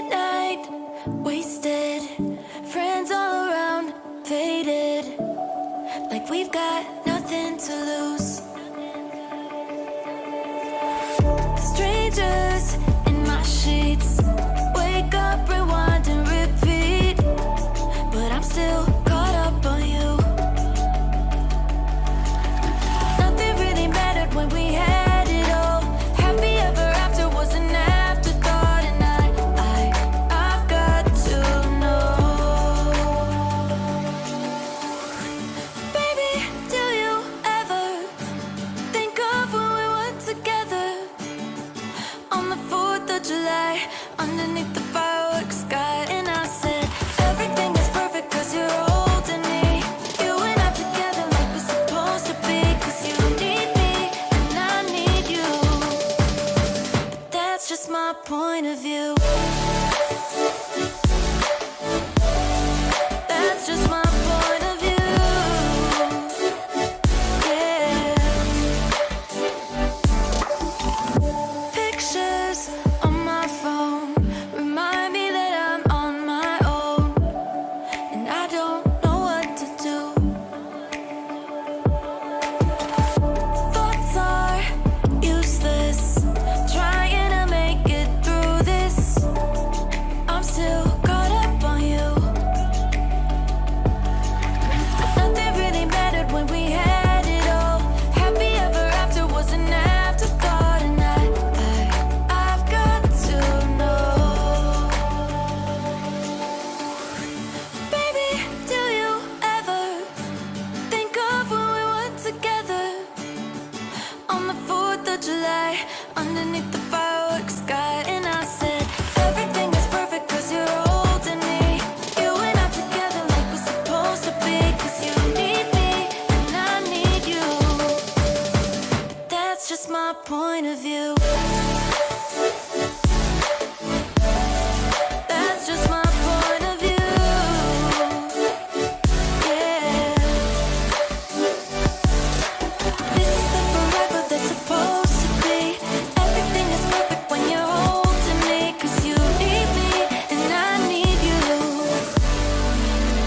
Midnight, wasted, friends all around, faded, like we've got nothing to lose. Strangers in my sheets, wake up, rewind and repeat, but I'm still caught up on you. Nothing really mattered when we had it all. Happy ever after was an afterthought, and I've got to know. Baby, do you ever think of when we were together on the 4th of July, underneath the fireworks sky? And I said, everything is perfect cause you're holding me. You and I together like we're supposed to be, cause you need me and I need you. But that's just my point of view. That's just my point of view. Yeah. Pictures on my phone remind me that I'm on my own, and I don't know what to do. Thoughts are useless, trying to make it through this. I'm still caught up on you. Nothing really mattered when we had it all. Happy ever after was an afterthought, and I've got to know. Baby, do you ever think of when we were together on the 4th of July, underneath the fireworks sky? And I said, everything is perfect cause you're holding me. You and I together like we're supposed to be, cause you need me and I need you. But that's just my point of view. That's just my point of view. Yeah. This is the forever that's supposed to be. Everything is perfect when you're holding me, cause you need me and I need you.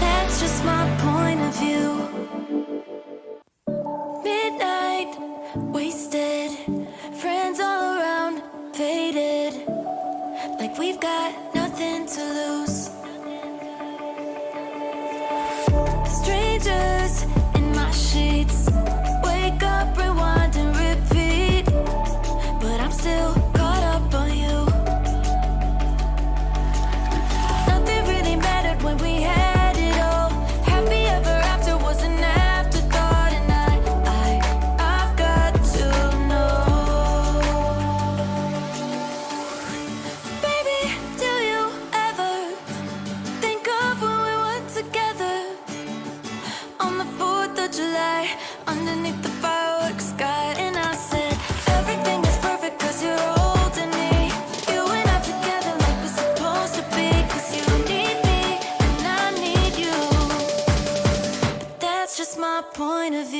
That's just my point of view. Midnight, wasted, friends all around, faded, like we've got nothing to lose. Strangers in my sheets, wake up, rewind and repeat, but I'm still caught up on you. Nothing really mattered when we had it all. Happy ever after was an afterthought, and I've got to know. Baby, do you ever think of when we were together on the 4th of July, underneath the fireworks sky? And I said, everything is perfect cause you're holding me. You and I together like we're supposed to be, cause you need me and I need you. But that's just my point of view.